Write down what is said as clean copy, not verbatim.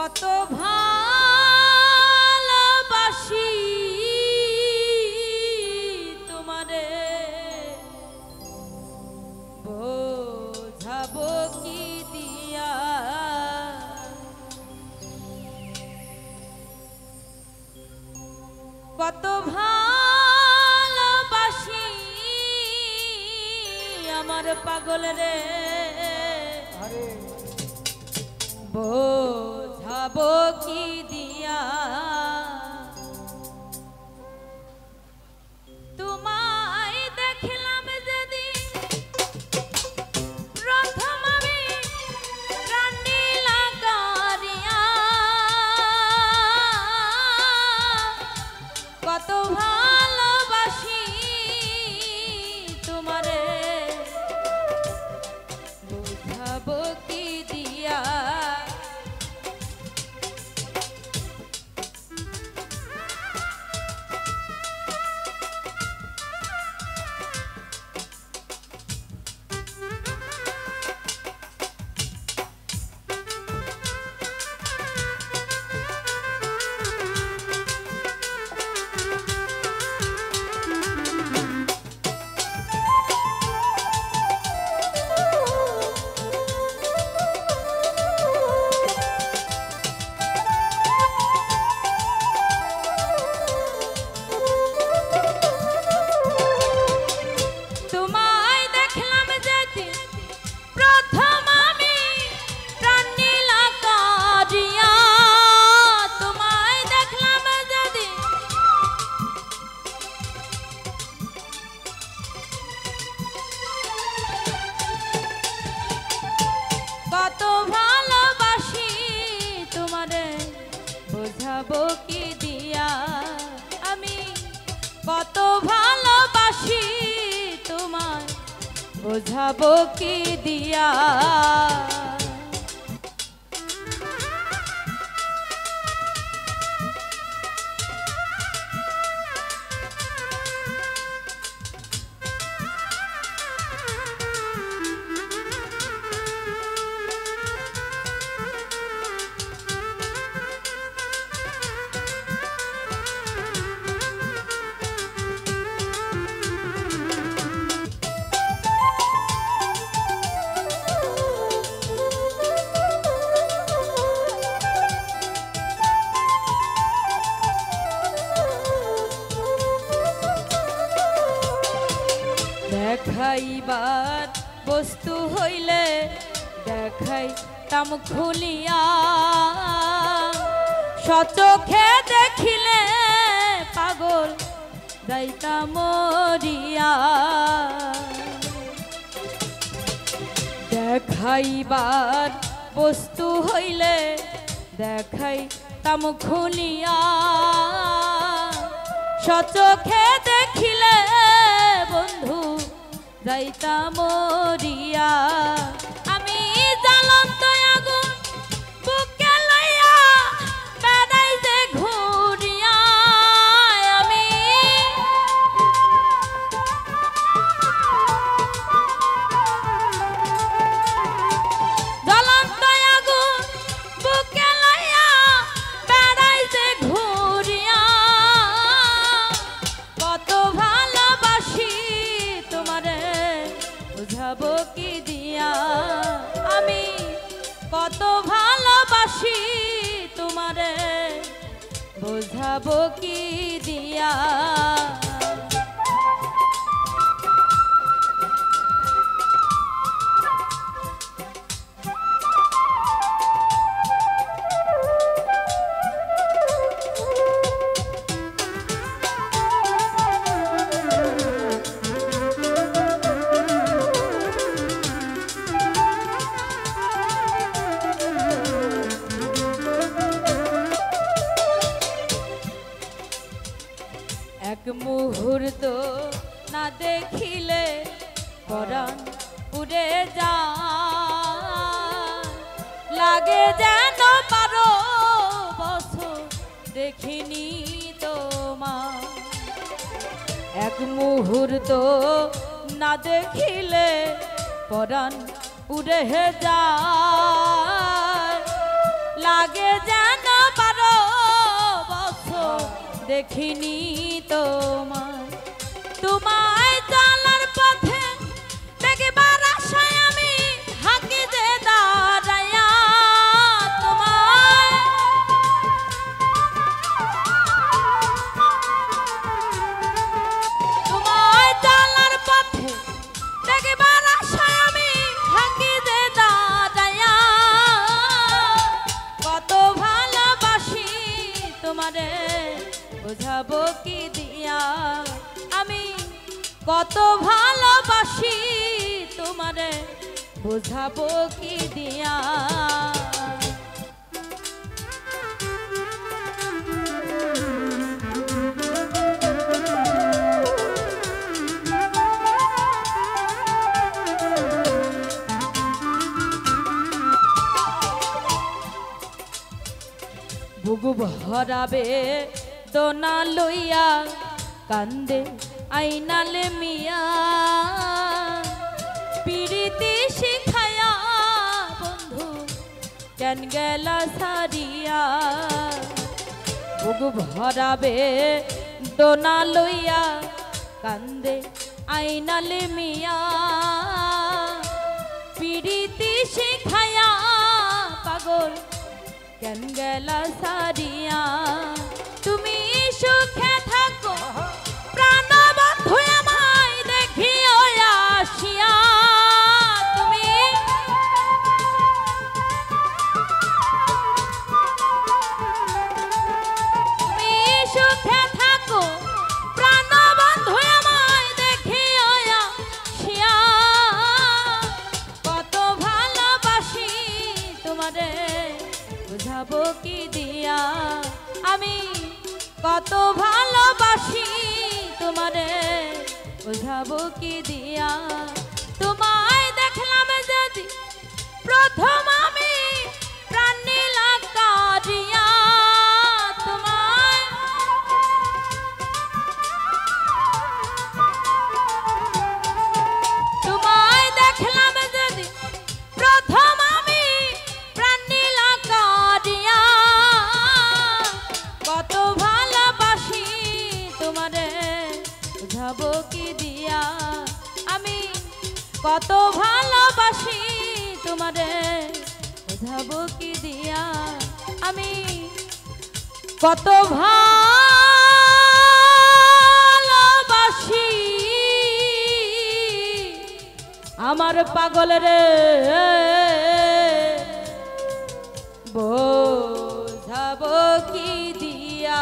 কত ভালোবাসি তোমারে বোঝাবো কি দিয়া কত ভালোবাসি আমার পাগল রে বোঝাবো কি দিয়া তোমায় দেখলাম যেদিন প্রথম আমি প্রাণ নিলাম কারিয়া কত ভালোবাসি তোমারে বোঝাবো কি দিয়া কত ভালোবাসি তোমারে বোঝাবো কি দিয়া আমি কত ভালোবাসি তোমায় বোঝাবো কি দিয়া দেখাইবার বস্তু হইলে দেখাইতাম খুলিয়া সচোখে দেখিলে পাগল যাইতাম মরিয়া দেখাইবার বস্তু হইলে দেখাইতাম খুলিয়া সচোখে দেখিলে বন্ধু যাইতাম মরিয়া আমি জ্বলন্ত আগুন বুকে লইয়া বেড়াই যে ঘুরিয়া আমি জ্বলন্ত আগুন বুকে লইয়া বেড়াই যে ঘুরিয়া কত ভালোবাসি তোমারে বোঝাবো কি দিয়া আমি কত ভালোবাসি তোমারে বোঝাবো কি দিয়া এক মুহূর্ত না দেখিলে পরাণ উড়ে যায় লাগে যেন বারো বছর দেখিনি তোমার এক মুহূর্ত না দেখিলে পরাণ উড়ে যায় লাগে যেন 12 বছর দেখিনি তোমায়। তোমায় চলার পথে দেখবার আশায় আমি হাঁকি যে দাঁড়াইয়া তোমায়। তোমায় চলার পথে দেখবার আশায় আমি হাঁকি যে দাঁড়াইয়া। কত ভালোবাসি তোমারে বোঝাবো কি দিয়া, আমি কত ভালোবাসি তোমারে বোঝাবো কি দিয়া। বুক ভরাবে দোনা লইয়া কান্দে আইনালে মিয়া। পিরিতি শিখায়া বন্ধু কেন গেলা সারিয়া। বুক ভরাবে দোনা লইয়া কান্দে আইনালে মিয়া। পিরিতি শিখায়া পাগল কেন গেলা সারিয়া। তুমি সুখে থাকো প্রাণবন্ধু আমায় দেখিও আসিয়া। তুমি সুখে থাকো প্রাণবন্ধু আমায় দেখিও আসিয়া। কত ভালোবাসি তোমারে বোঝাবো কি দিয়া, আমি কত ভালোবাসি তোমারে বোঝাবো কি দিয়া। তোমায় দেখলাম যদি প্রথম আমি প্রাণ নিলাম কারিয়া। তোমায় তোমায় দেখলাম যদি প্রথম আমি প্রাণ নিলাম কারিয়া। কত ভালোবাসি তোমারে বোঝাবো কি দিয়া, আমি কত ভালোবাসি তোমারে বোঝাবো কি দিয়া। আমি কত ভালোবাসি আমার পাগল রে বোঝাবো কি দিয়া।